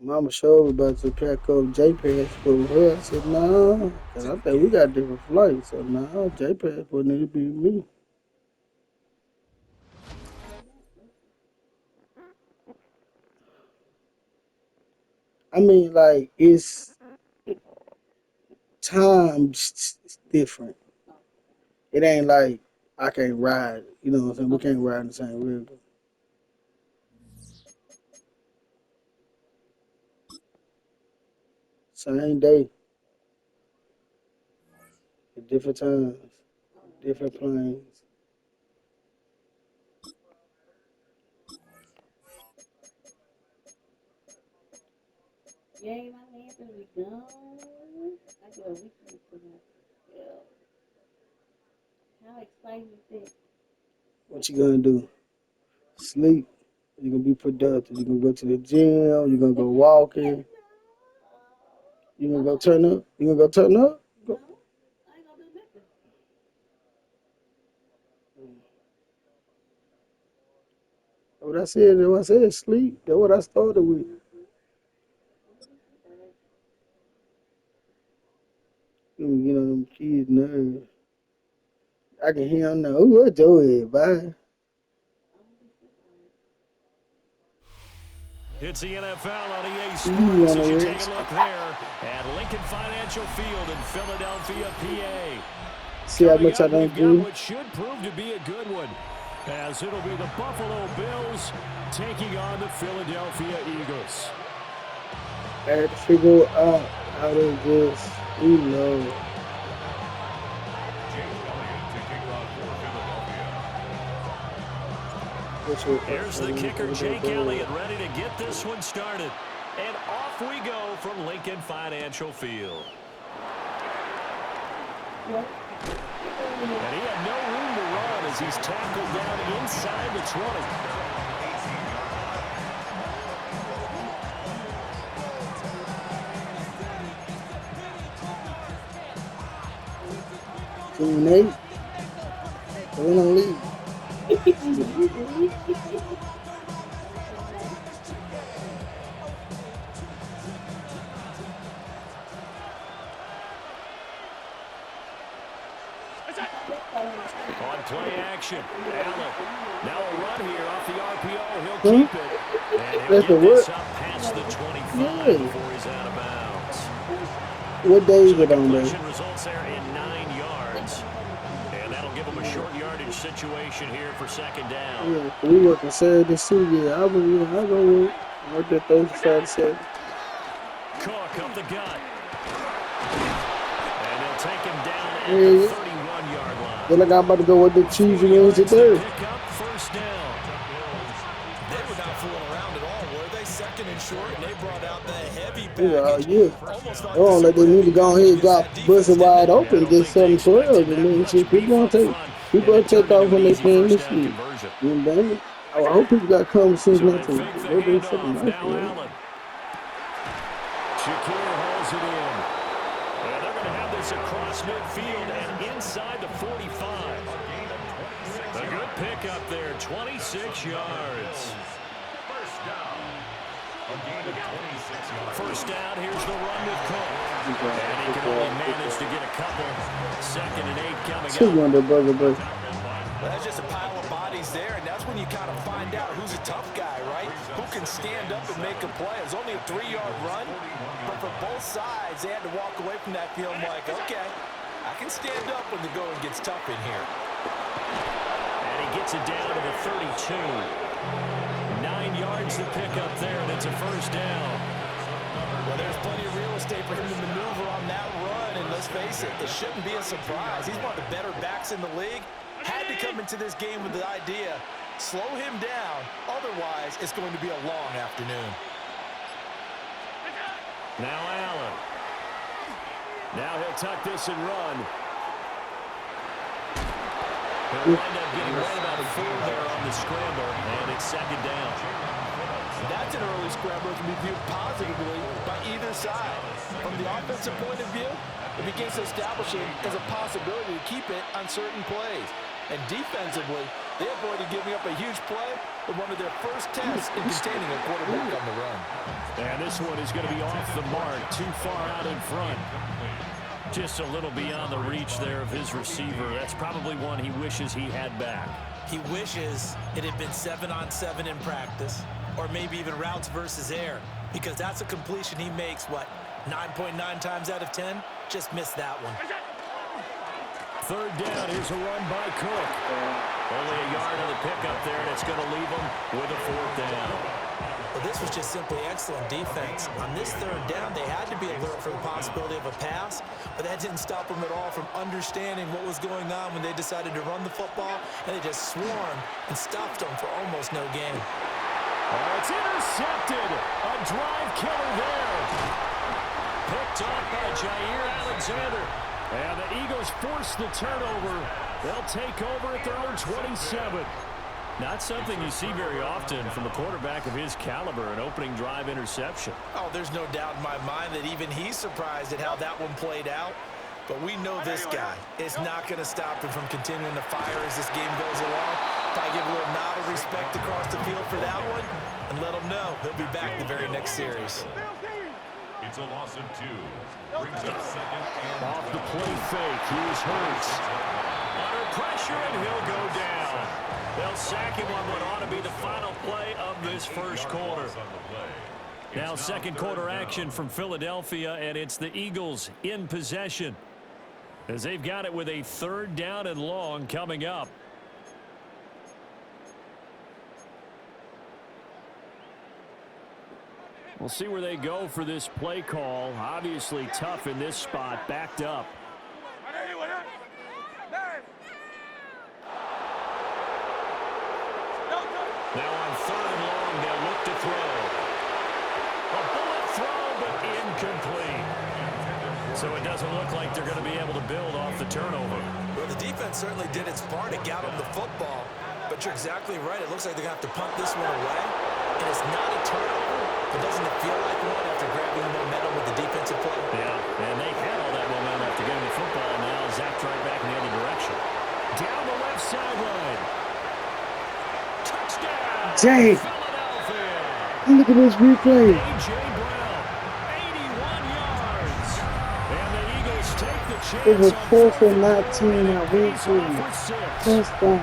Mama showed me about to pack up JPass for her. I said, nah, because I think we got different flights. So, nah, JPass wouldn't need to be me. I mean, like, it's times different. It ain't like I can't ride. You know what I'm saying? We can't ride in the same vehicle. Same day, at different times, different planes. What you gonna do? Sleep. You're gonna be productive. You're gonna go to the gym. You're gonna go walking. You gonna go turn up? You gonna go turn up? Go. That's what I said. That's what I said. Sleep. That's what I started with. You know them kids nerves. I can hear them now. Ooh, what your head, bye. It's the NFL on EA You Sports on as you the take a rest. look there at Lincoln Financial Field in Philadelphia, PA. See how Coming much I up, done we've got do. what should prove to be a good one, as it'll be the Buffalo Bills taking on the Philadelphia Eagles. I had to figure out how to just, which way Here's the kicker, Jake Elliott, ready to get this one started. And off we go from Lincoln Financial Field. And he had no room to run as he's tackled down inside the 20. 2-8. So we don't leave. On play action, Allen. Now a run here off the RPO. He'll Huh? keep it. And he'll That's the get what? this up past the 25 Yeah. before he's out of bounds. What day So is the it on, baby? completion results there in 9 yards. And that'll give him a short yardage situation here for second down. Yeah, we working Saturday too. Yeah, I go work. I work that Thursday, Friday, Saturday. Cook up the gut. And they'll take him down at the Yeah. 31-yard line. Then like I'm about to go with the Chiefs 4 and Wednesday yards to Thursday. pick up first down. They were not fooling around at all, were they? Second and short, and they brought out the heavy Yeah, package. yeah. Almost They like the don't let super they need heavy to go ahead package and against drop that busted defense, didn't wide it? Yeah, I open, don't get think they 7-12, expected and that then shit, much people beef gonna up take front, people and gonna it take turned into off an when they easy playing first this down shit. conversion. You know, damn it. I hope people got common sense So not they to fake the go there second handoff. life Now for it. Allen. Shakir hauls it in. And they're going to have this across midfield and inside the 45. A good pickup there, 26 yards. First down, here's the run with Cook. And he can only manage to get a couple. Second and 8 coming Two up. on the burger break. Well, that's just a pile of bodies there, and that's when you kind of find out who's a tough guy, right? Who can stand up and make a play. It was only a 3-yard run, but for both sides, they had to walk away from that feeling like, okay, I can stand up when the going gets tough in here. And he gets it down to the 32. 9 yards to pick up there, and it's a first down. Well, there's plenty of real estate for him to maneuver on that run, and let's face it, it shouldn't be a surprise. He's one of the better backs in the league. Had to come into this game with the idea, slow him down, otherwise it's going to be a long afternoon. Now Allen. Now he'll tuck this and run. He'll wind up getting right about 4 there on the scramble, and it's second down. That's an early scrambler that can be viewed positively by either side. From the offensive point of view, it begins to establish it as a possibility to keep it on certain plays. And defensively, they avoided giving up a huge play with one of their first tests in containing a quarterback on the run. And this one is going to be off the mark, too far out in front. Just a little beyond the reach there of his receiver. That's probably one he wishes he had back. He wishes it had been 7-on-7 in practice, or maybe even routes versus air, because that's a completion he makes, 9.9 times out of 10? Just missed that one. Third down, here's a run by Cook. Only a yard of the pickup there, and it's going to leave him with a fourth down. Well, this was just simply excellent defense. On this third down, they had to be alert for the possibility of a pass, but that didn't stop them at all from understanding what was going on when they decided to run the football, and they just swarmed and stopped them for almost no gain. Oh, it's intercepted. A drive killer there. Picked up by Jair Alexander. And the Eagles force the turnover. They'll take over at their own 27. Not something you see very often from a quarterback of his caliber, an opening drive interception. Oh, there's no doubt in my mind that even he's surprised at how that one played out. But we know this guy is not going to stop him from continuing to fire as this game goes along. Probably give a little nod of respect across the field for that one and let him know he'll be back the very next series. It's a loss of 2. Brings up second and off the play fake. Here's Hurts. Under pressure, and he'll go down. They'll sack him on what ought to be the final play of this first quarter. Now second quarter action from Philadelphia, and it's the Eagles in possession as they've got it with a third down and long coming up. We'll see where they go for this play call. Obviously tough in this spot, backed up. Now on third and long, they'll look to throw. A bullet throw, but incomplete. So it doesn't look like they're going to be able to build off the turnover. Well, the defense certainly did its part to get them the football. But you're exactly right. It looks like they're going to have to punt this one away. And it's not a turnover, but doesn't it feel like one after grabbing the momentum with the defensive play? Yeah, and they had all that momentum after getting the football, and now zapped right back in the other direction. Down the left sideline. Touchdown, Jay, Philadelphia. look at this replay. A.J. Brown, 81 yards. And the Eagles take the chance. It was on 4th and 19 4th at week 3. Touchdown.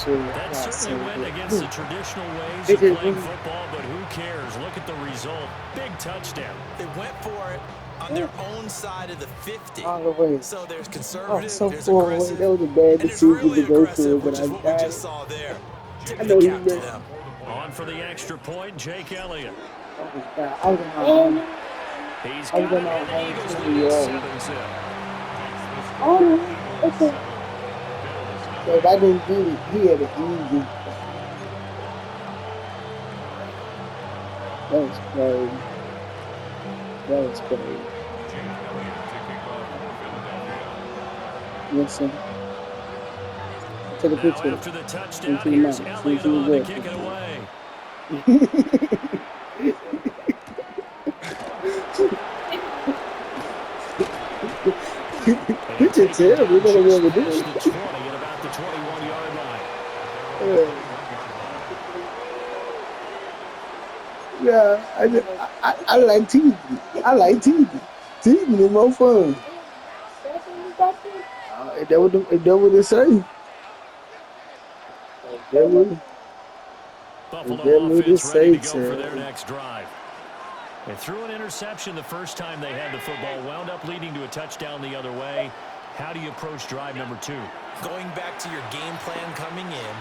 That certainly went against the traditional ways of playing football, but who cares? Look at the result. Big touchdown. They went for it on their own side of the 50. All the way. So there's conservative, there's far away. aggressive, That was a bad and it's decision really to go for, aggressive, but which I is what we got just it. saw there. Tip I the know he cap to did. them. On for the extra point, Jake Elliott. I was going to He's I got was it, gonna and the Eagles have lead to 7-zip. Oh, okay. So if I didn't get it, he had it easy. That was crazy. That was crazy. Yes, sir. Take a Now picture. after the touchdown, Into the here's mouth. Elliott Into the on to left. kick it away. You can tell we're gonna be able to do Just it. the 20 at about the 21-yard line. Yeah, I like teasing. I like teasing. Teasing is more fun. If that what it say. Buffalo That what it offense ready to say, go for sir. their next drive. They threw an interception the first time they had the football, wound up leading to a touchdown the other way. How do you approach drive number 2? Going back to your game plan coming in,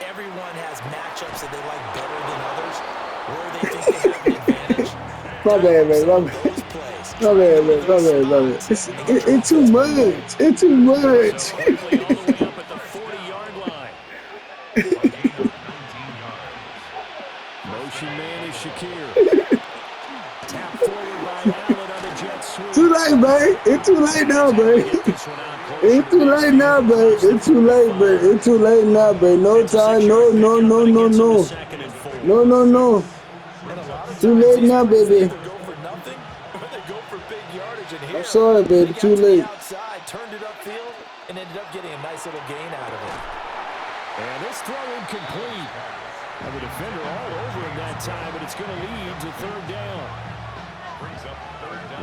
everyone has matchups that they like better than others, where they think they have an advantage. My bad, man. My bad. Those plays. My bad, man. My bad, my bad. It's too much. It's too much. So quickly all the way up at the 40-yard line. Motion man is Shakir. Tap forward by Allen on the jet sweep. Too late, man. It's too late now, man. It's too late now, man. It's too late, man. It's too late now, man. No time. No. No. Too late now, baby. Go for nothing, or they go for big yardage. And here, I'm sorry, baby. they got Too to the late. outside, turned it upfield, and ended up getting a nice little gain out of it. And This throw incomplete. And the defender all over him that time, but it's going to lead to third down.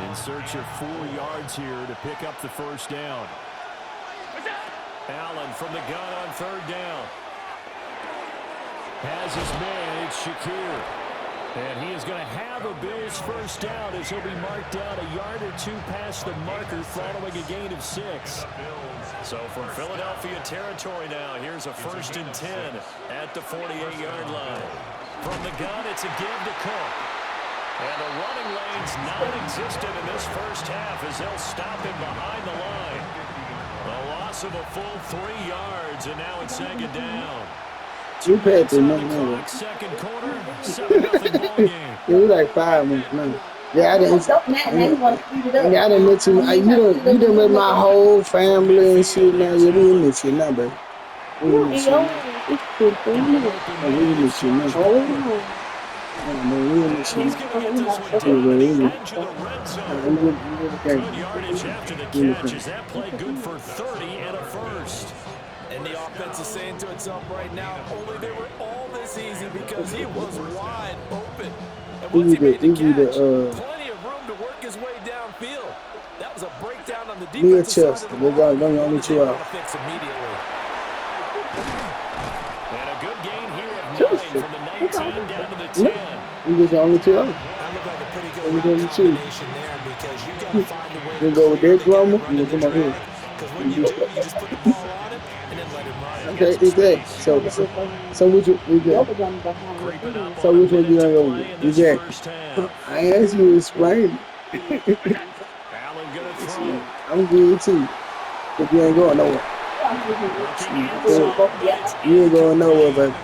In search of 4 yards here to pick up the first down. Allen from the gun on third down. Has his man, it's Shakir. And he is going to have a Bills first down as he'll be marked down a yard or 2 past the marker following a gain of 6. So from Philadelphia territory now, here's a 1st and 10 at the 48-yard line. From the gun, it's a give to Cook. And the running lane's non-existent in this first half as they'll stop him behind the line. A loss of a full 3 yards, and now it's 2nd down. You paid the money. Second quarter, 7-0 ball game. It was like 5 minutes, man. Yeah, I didn't. Yeah, I didn't miss you. You didn't miss my whole family and shit. Now you didn't miss your number. We didn't miss your number. We didn't miss your number. Good yardage after the catch. Is that play good for 30 and a first? And the offense is saying to itself right now, only they were all this easy because he was wide open. And once he made the catch, plenty of room to work his way downfield. That was a breakdown on the defensive side of the ball. They're only 2 out. Fix immediately. And a good gain here of 9 from the 19 down to the 10. You was the only 2 out. That looked like a pretty good combination there because you got to find a way You go with that drama, you come up here. Because when you do, you just put the ball on it and then let it run. Okay, exactly. So which one you got? So which one you gonna go with? Exactly. I asked you to explain. Allen gonna throw. I'm good too. But you ain't going nowhere. You ain't going nowhere, baby.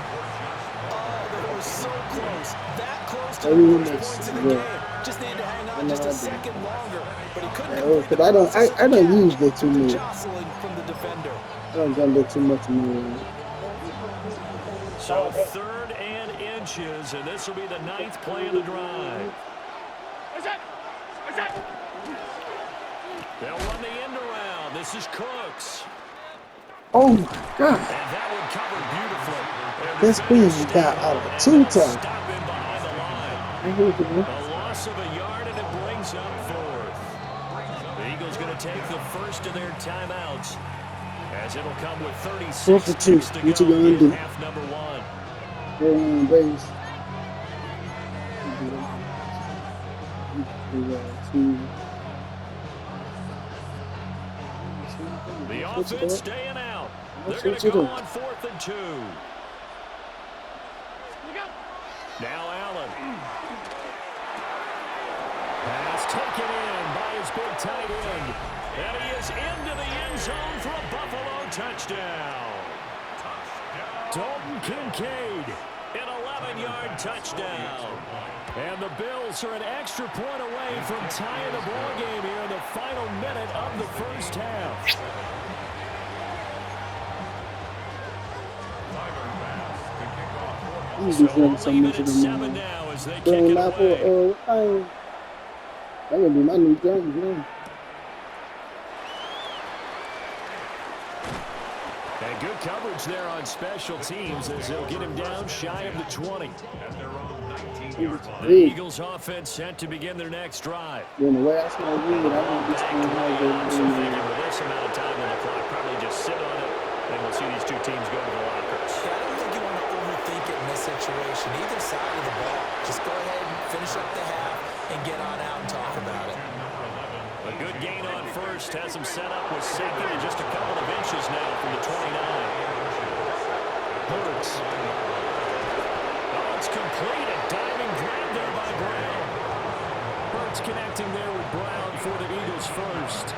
They were so close. That close to Maybe we the missed. points in the Yeah. game. Just needed to hang on just a second longer. But he couldn't Cause I don't use that too much. jostling from the defender. I don't done that too much more. So 3rd and inches, and this will be the 9th play of the drive. They'll run the end around. This is Cooks. Oh my God. And that one covered beautifully. This queen got out of 2 times. Stop him behind the line. I hear you. A loss of a yard, and it brings up 4th. The Eagles going to take the first of their timeouts, as it'll come with 36 ticks to What you go gonna in do? half number 1. Go on base. The offense staying out. They're going to go on 4th and 2. Now Allen. Pass taken in by his big tight end. And he is into the end zone for a Buffalo touchdown. Dalton Kincaid, an 11-yard touchdown. And the Bills are an extra point away from tying the ball game here in the final minute of the first half. So we'll leave it at 7 now as they kick it away. I'm gonna do my new thing, man. And good coverage there on special teams as they'll get him down shy of the 20. The Eagles offense set to begin their next drive. When the way I smell good, I want this thing So figure with this amount of time on the clock, probably just sit on it, and we'll see these 2 teams go to the lockers. I don't think you want to overthink it in this situation. Either side of the ball. Just go ahead and finish up the half and get on out and talk about it. A good gain on first has him set up with 2nd and just a couple of inches now from the 29. Hurts. Oh, it's complete. A diving grab there by Brown. Hurts connecting there with Brown for the Eagles first.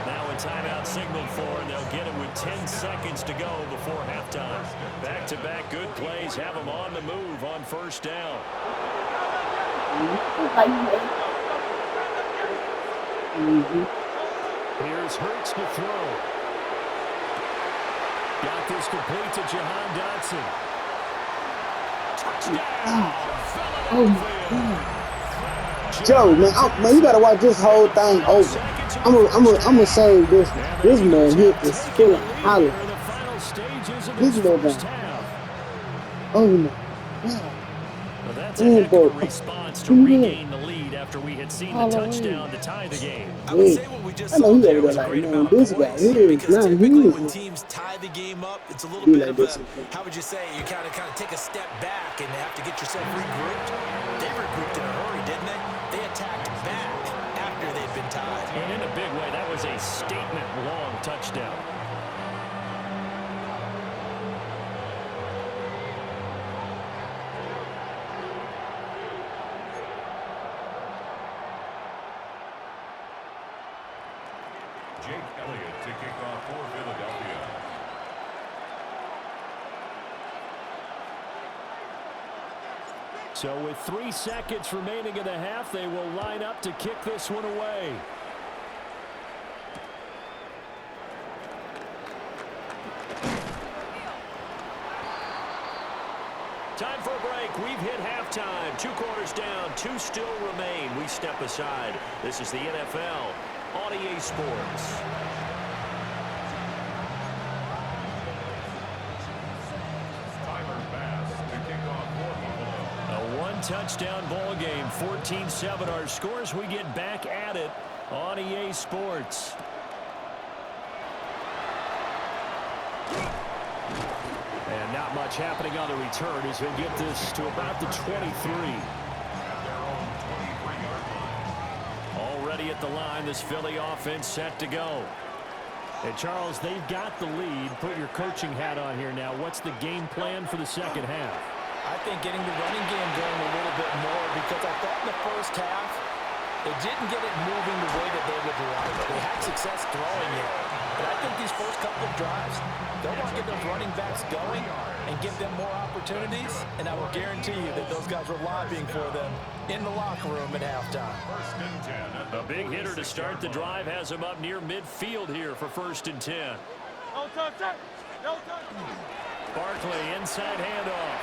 Now a timeout signaled for, and they'll get him with 10 seconds to go before halftime. Back-to-back good plays have him on the move on first down. Here's Hurts to throw. Got this complete to Jahan Dotson. Touchdown! Joe, man, you gotta watch this whole thing over. I'm gonna save this. This man hit is full of holler. This little guy. Oh no. God. Well, that's a Man, heck of a bro. response to Give me that. regain the lead after we had seen the All the way. touchdown to tie the game. I would Wait. say what we just I know saw he over there there was a like, great man, amount of this guy points here is because not typically when here. teams tie the game up, it's a little Be bit like of this. a, how would you say, you kind of take a step back and have to get yourself regrouped. They regrouped in a hurry, didn't they? They attacked back after they'd been tied. And in a big way, that was a statement-long touchdown. Jake Elliott to kick off for Philadelphia. So with 3 seconds remaining in the half, they will line up to kick this one away. Time for a break. We've hit halftime. 2 quarters down, 2 still remain. We step aside. This is the NFL on EA Sports. Tyler Bass to kick off for Buffalo. A 1-touchdown ball game, 14-7 our scores. We get back at it on EA Sports. And not much happening on the return as he'll get this to about the 23. At their own 23-yard line. Already at the line, this Philly offense set to go. And Charles, they've got the lead. Put your coaching hat on here now. What's the game plan for the second half? I think getting the running game going a little bit more because I thought in the first half they didn't get it moving the way that they would like. They had success throwing it. But I think these first couple of drives, they'll want to get those running backs going and give them more opportunities. And I will guarantee you that those guys were lobbying for them in the locker room at halftime. 1st and 10 at the A big hitter to start the drive has him up near midfield here for 1st and 10. No touch. No touch. Barkley inside handoff.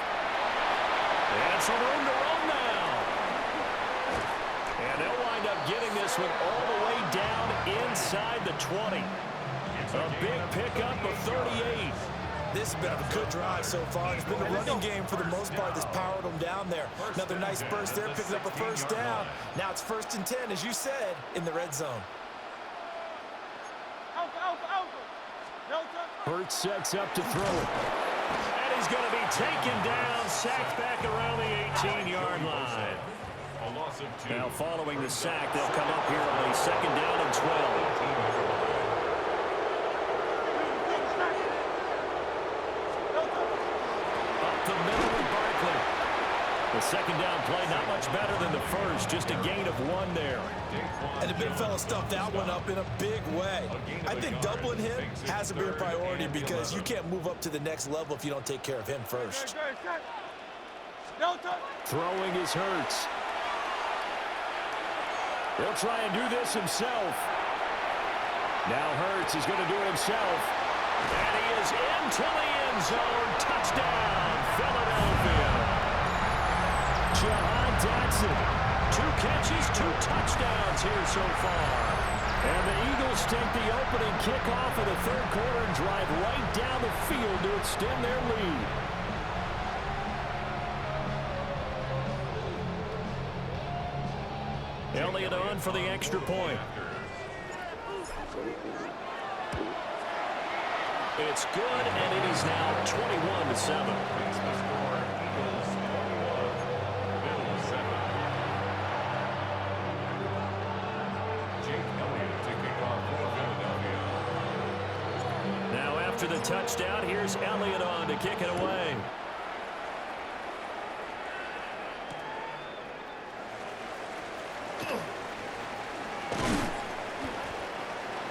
And some room to run now. And they'll wind up getting this one all the way down inside the 20. A big pickup of 38. This has been a good drive so far. It's been a running game for the most part that's powered them down there. Another nice burst there, picking up a first down. Now it's 1st and 10, as you said, in the red zone. Alpha. No touch. Hurts sets up to throw it. And he's going to be taken down, sacked back around the 18-yard line. A loss of 2. Now following the sack, they'll come up here on a 2nd down and 12. Up the middle with Barkley. The 2nd down play not much better than the first, just a gain of 1 there. And the big fella stuffed that one up in a big way. I think doubling him has to be a priority because you can't move up to the next level if you don't take care of him first. No touch. Throwing is Hurts. He'll try and do this himself. Now Hurts is going to do it himself. And he is into the end zone. Touchdown, Philadelphia. Jahan Dotson. 2 catches, 2 touchdowns here so far. And the Eagles take the opening kickoff of the 3rd quarter and drive right down the field to extend their lead. Elliott on for the extra point. It's good, and it is now 21-7. It's the score. Eagles 21, Bills 7. Jake Elliott to kick off for Philadelphia. Now after the touchdown, here's Elliott on to kick it away.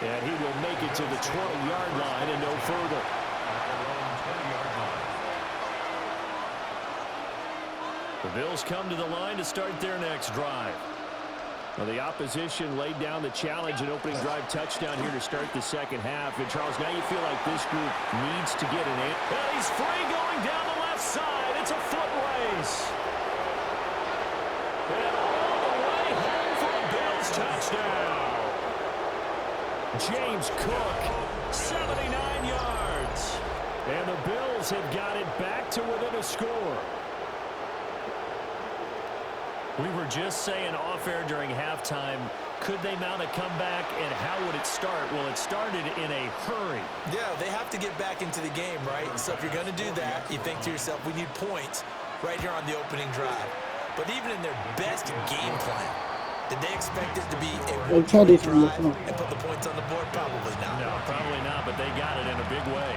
And he will make it to the 20-yard line and no further. At their own 20-yard line. The Bills come to the line to start their next drive. Well, the opposition laid down the challenge and opening drive touchdown here to start the second half. And, Charles, now you feel like this group needs to get an answer. And he's free going down the left side. It's a foot race. And all the way home for a Bills touchdown. James Cook, 79 yards. And the Bills have got it back to within a score. We were just saying off-air during halftime, could they mount a comeback, and how would it start? Well, it started in a hurry. Yeah, they have to get back into the game, right? So if you're going to do that, you think to yourself, we need points right here on the opening drive. But even in their best game plan, did they expect it to be a one-point drive and put the points on the board? Probably not. No, probably not, but they got it in a big way.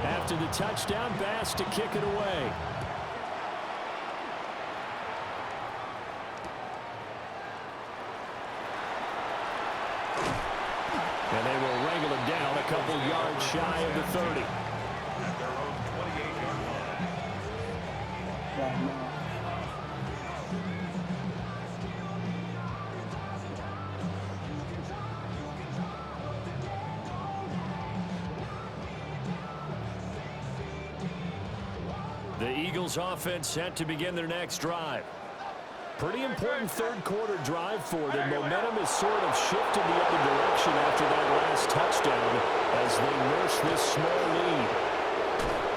After the touchdown, Bass to kick it away. And they will wrangle it down a couple yards shy of the 30. At their own 28-yard line. The Eagles offense set to begin their next drive. Pretty important third-quarter drive for them. Momentum has sort of shifted the other direction after that last touchdown as they nurse this small lead.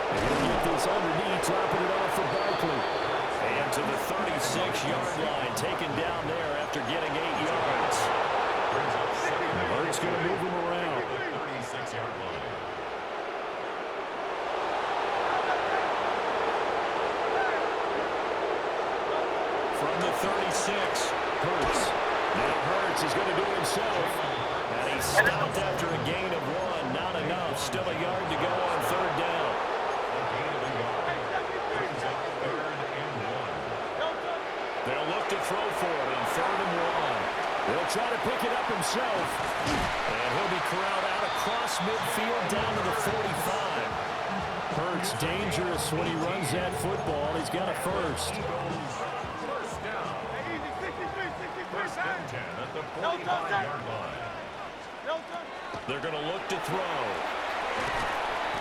And he'll get this underneath, dropping it off for Barkley. And to the 36-yard line, taken down there after getting 8 yards. Hurts going to move him around. 36-yard line. From the 36, Hurts. Now Hurts is going to do it himself. And he stopped after a gain of 1. Not enough. Still a yard to go on third down. They'll look to throw for it on 3rd and 1. He'll try to pick it up himself. And he'll be corralled out across midfield down to the 45. Hurts dangerous when he runs that football. He's got a first. At the 45-yard line. They're going to look to throw.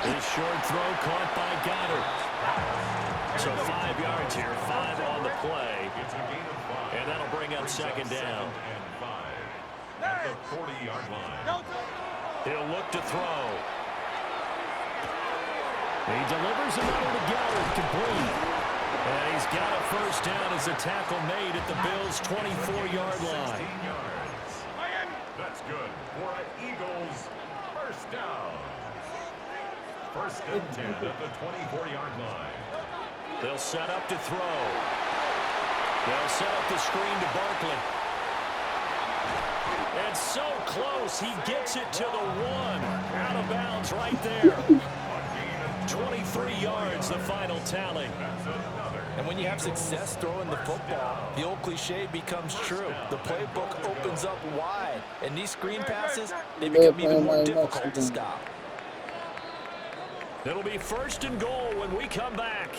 This short throw caught by Goddard. So 5 yards here, 5 on the play. It's a gain of 5. And that'll bring up second down. And 5. At the 40-yard line. He'll look to throw. He delivers another to Goddard, complete. And he's got a first down as the tackle made at the Bills' 24-yard line. 16 yards. That's good for an Eagles first down. 1st and 10 at the 24-yard line. They'll set up to throw. They'll set up the screen to Barkley. And so close, he gets it to the 1. Out of bounds right there. 23 yards, the final tally. And when you have success throwing the football, the old cliche becomes true. The playbook opens up wide. And these screen passes, they become even more difficult to stop. It'll be 1st and goal when we come back.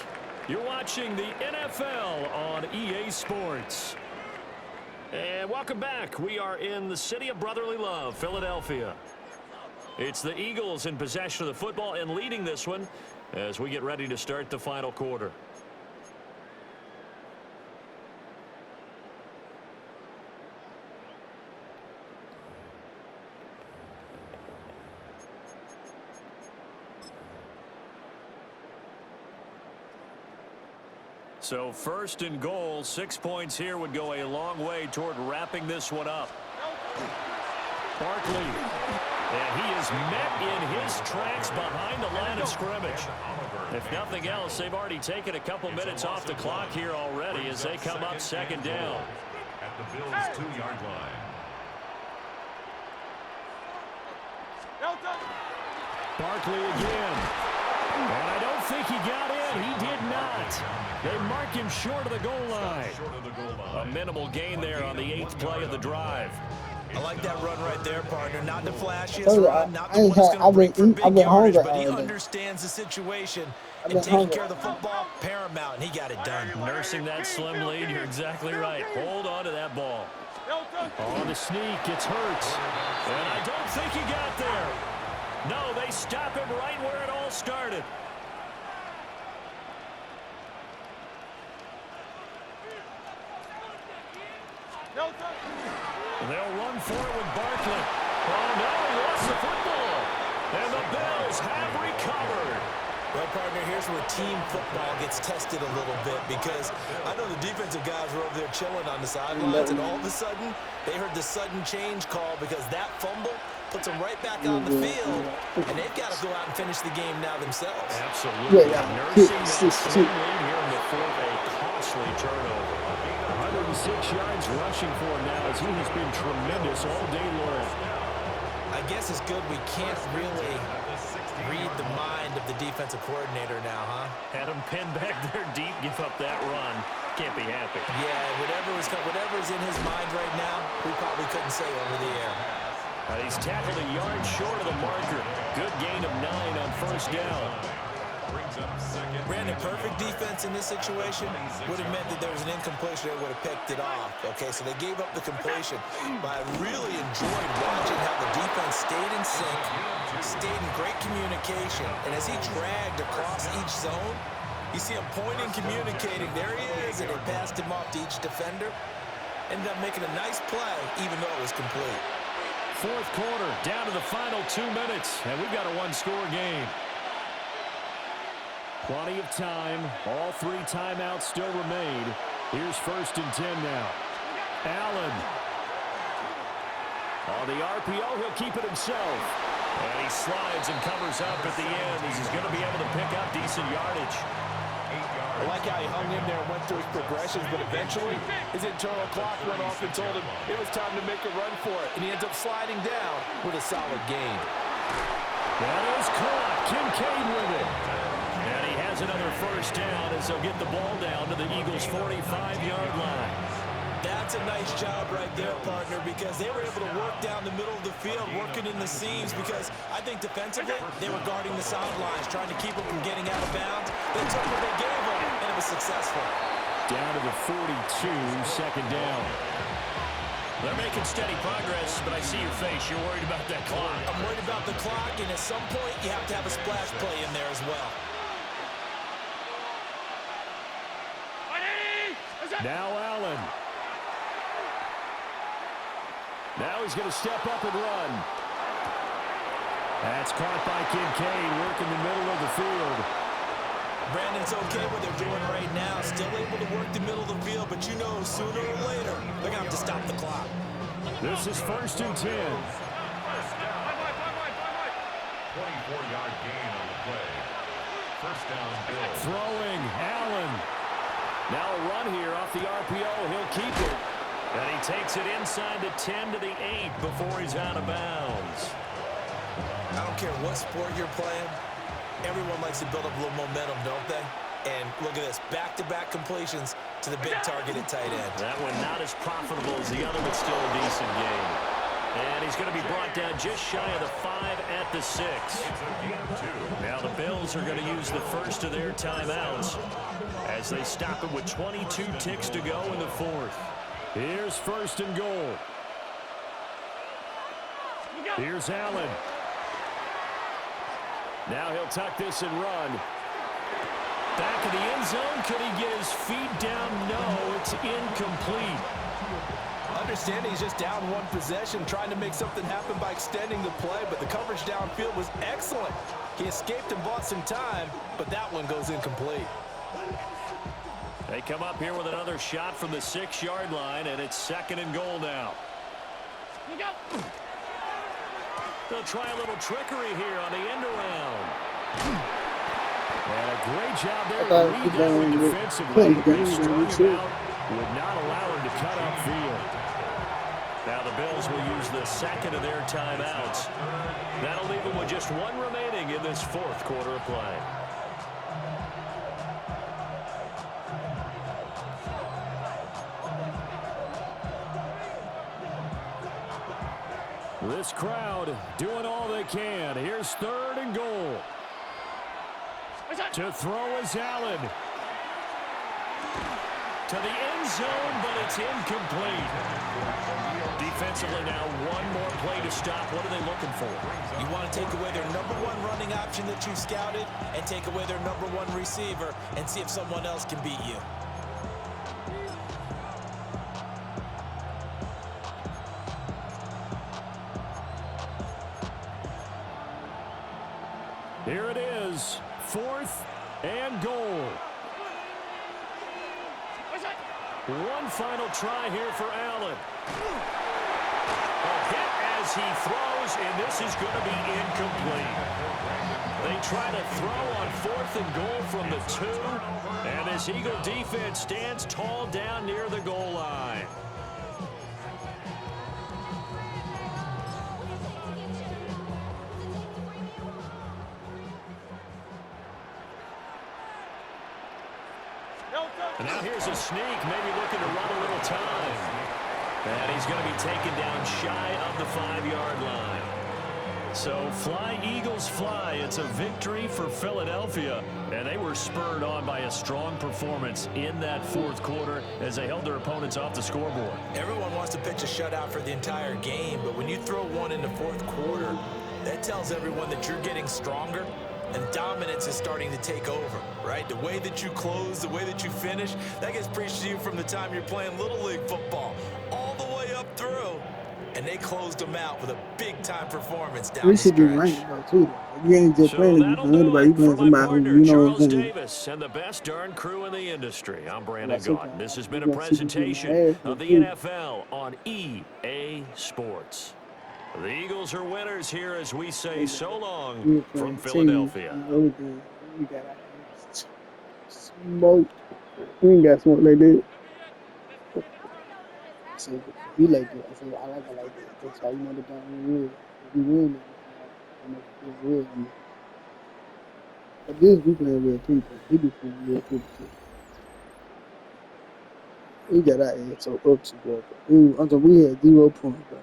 You're watching the NFL on EA Sports. And welcome back. We are in the city of brotherly love, Philadelphia. It's the Eagles in possession of the football and leading this one as we get ready to start the final quarter. So 1st and goal, 6 points here would go a long way toward wrapping this one up. Barkley. And he is met in his tracks behind the line of scrimmage. If nothing else, they've already taken a couple minutes off the clock here already as they come up 2nd down. At the Bills' 2-yard line. Barkley again. And I don't think he got in. He did not. They mark him short of the goal line. A minimal gain there on the 8th play of the drive. I like that run right there, partner. Not the flashiest run, not the one that's going to break for big yardage, but he understands the situation. And taking care of the football, paramount, and he got it done. Nursing that slim lead, you're exactly right. Hold on to that ball. On the sneak, it's Hurts. And I don't think he got there. No, they stop him right where it all started. No touch. They'll run for it with Barkley. Oh, no, he lost the football. And the Bills have recovered. Well, partner, here's where team football gets tested a little bit because I know the defensive guys were over there chilling on the sidelines, and all of a sudden, they heard the sudden change call because that fumble puts them right back on the field, and they've got to go out and finish the game now themselves. Absolutely. Nursing that slim lead here in the fourth, a costly turnover. 106 yards rushing for him now as he has been tremendous all day long. I guess it's good we can't really read the mind of the defensive coordinator now, huh? Had him pinned back there deep, give up that run. Can't be happy. Yeah, whatever's in his mind right now, we probably couldn't say over the air. He's tackled a yard short of the marker. Good gain of 9 on first down. Brandon, perfect defense in this situation would have meant that there was an incompletion that would have picked it off. Okay, so they gave up the completion. But I really enjoyed watching how the defense stayed in sync, stayed in great communication. And as he dragged across each zone, you see him pointing, communicating. There he is, and he passed him off to each defender. Ended up making a nice play, even though it was complete. Fourth quarter, down to the final 2 minutes, and we've got a one-score game. Plenty of time. All 3 timeouts still remain. Here's 1st and 10 now. Allen. On the RPO, he'll keep it himself. And he slides and covers up at the end as he's going to be able to pick up decent yardage. I like how he hung in there and went through his progressions, but eventually his internal clock went off and told him it was time to make a run for it. And he ends up sliding down with a solid gain. That is caught. Kincaid with it. And he has another first down as they'll get the ball down to the Eagles' 45-yard line. That's a nice job right there, partner, because they were able to work down the middle of the field, working in the seams, because I think defensively they were guarding the sidelines, trying to keep them from getting out of bounds. They took what they gave them, and it was successful. Down to the 42, second down. They're making steady progress, but I see your face. You're worried about that clock. I'm worried about the clock, and at some point you have to have a splash play in there as well. Now Allen. Now he's going to step up and run. That's caught by Kincaid, working the middle of the field. Brandon's okay what they're doing right now. Still able to work the middle of the field, but you know sooner or later they're going to have to stop the clock. This is 1st and 10. 24-yard gain on the play. First down, Bills. Throwing, Allen. Now a run here off the RPO. He'll keep it. And he takes it inside the 10 to the 8 before he's out of bounds. I don't care what sport you're playing. Everyone likes to build up a little momentum, don't they? And look at this, back-to-back completions to the big target at tight end. That one not as profitable as the other, but still a decent game. And he's going to be brought down just shy of the 5 at the 6. Now the Bills are going to use the first of their timeouts as they stop it with 22 ticks to go in the fourth. Here's 1st and goal. Here's Allen. Now he'll tuck this and run. Back of the end zone. Could he get his feet down? No, it's incomplete. Understanding he's just down one possession, trying to make something happen by extending the play, but the coverage downfield was excellent. He escaped and bought some time, but that one goes incomplete. They come up here with another shot from the 6-yard line, and it's 2nd and goal now. They'll try a little trickery here on the end around. And a great job there to read that one defensively. They strung him out, would not allow him to cut upfield. Now the Bills will use the 2nd of their timeouts. That'll leave them with just 1 remaining in this 4th quarter of play. This crowd doing all they can. Here's 3rd and goal. To throw is Allen. To the end zone, but it's incomplete. Defensively now, one more play to stop. What are they looking for? You want to take away their number one running option that you scouted and take away their number one receiver and see if someone else can beat you. Here it is, 4th and goal. One final try here for Allen. A hit as he throws, and this is going to be incomplete. They try to throw on 4th and goal from the 2, and this Eagle defense stands tall down near the goal line. And now here's a sneak, maybe looking to run a little time. And he's going to be taken down shy of the 5-yard line. So fly, Eagles, fly. It's a victory for Philadelphia. And they were spurred on by a strong performance in that 4th quarter as they held their opponents off the scoreboard. Everyone wants to pitch a shutout for the entire game, but when you throw one in the 4th quarter, that tells everyone that you're getting stronger. And dominance is starting to take over, right? The way that you close, the way that you finish, that gets preached to you from the time you're playing Little League football all the way up through. And they closed them out with a big-time performance down the stretch. We should be ranked, though, too. You ain't just playing So against anybody. You playing somebody who you know Charles is going to. Davis and the best darn crew in the industry. I'm Brandon That's Gott. okay. This has been a You got super presentation ass, of the too. NFL on EA Sports. The Eagles are winners here as we say so long from Philadelphia. Everything. We got our ass smoked. We ain't got smoked like that. I said, he like that. I said, I like it like that. That's how you know the game real. If you win, it make it feel real. But this, we playing real people. He be playing real people too. We got our ass so up together. Until we had 0 points, bro.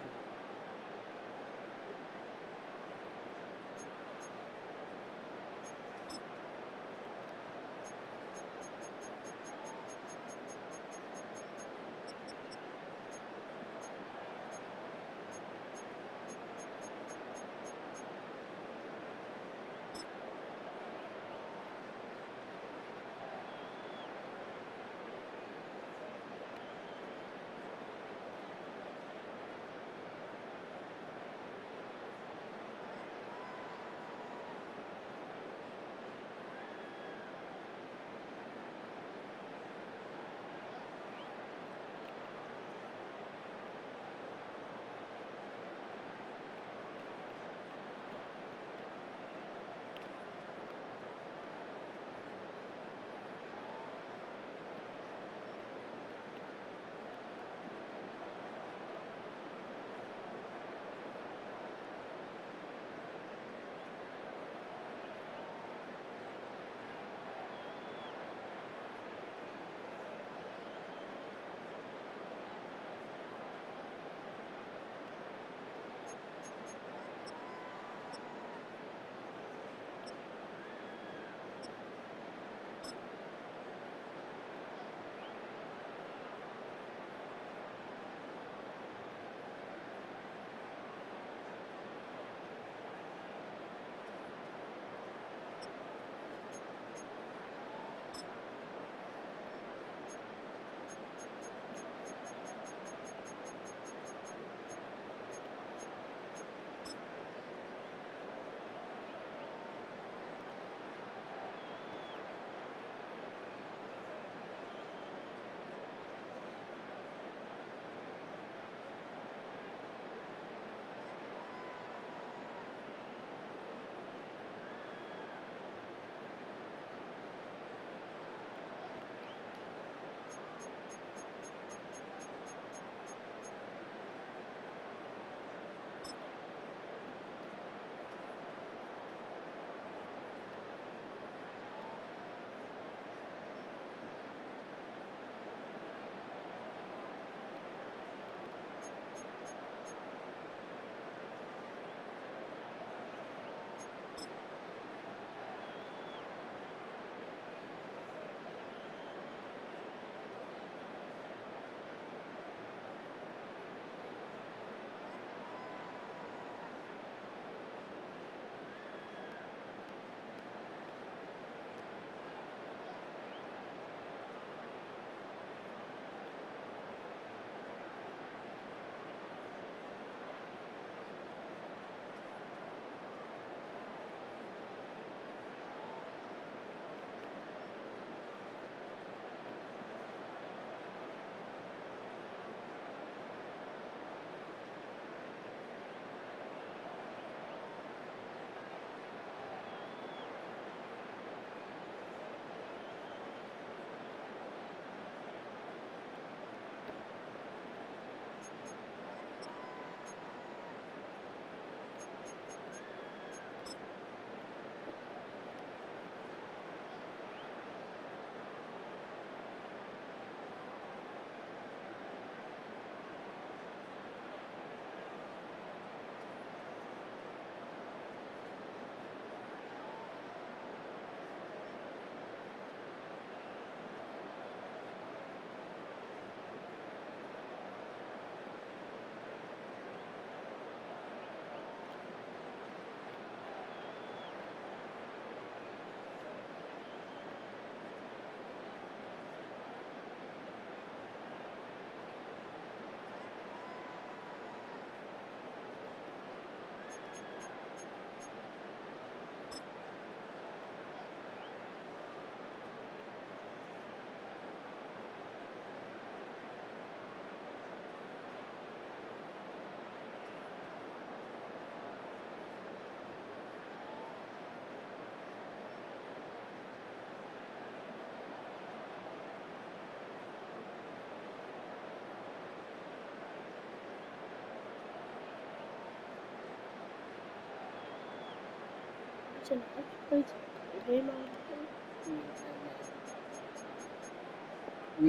We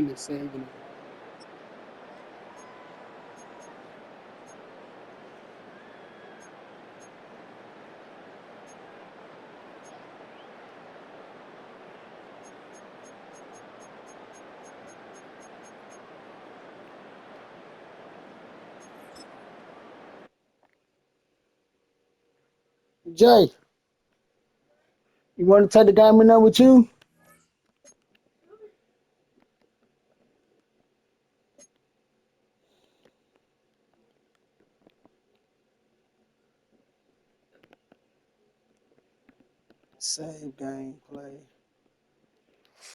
need to save it. Jay, you want to take the game in number 2? Save gameplay.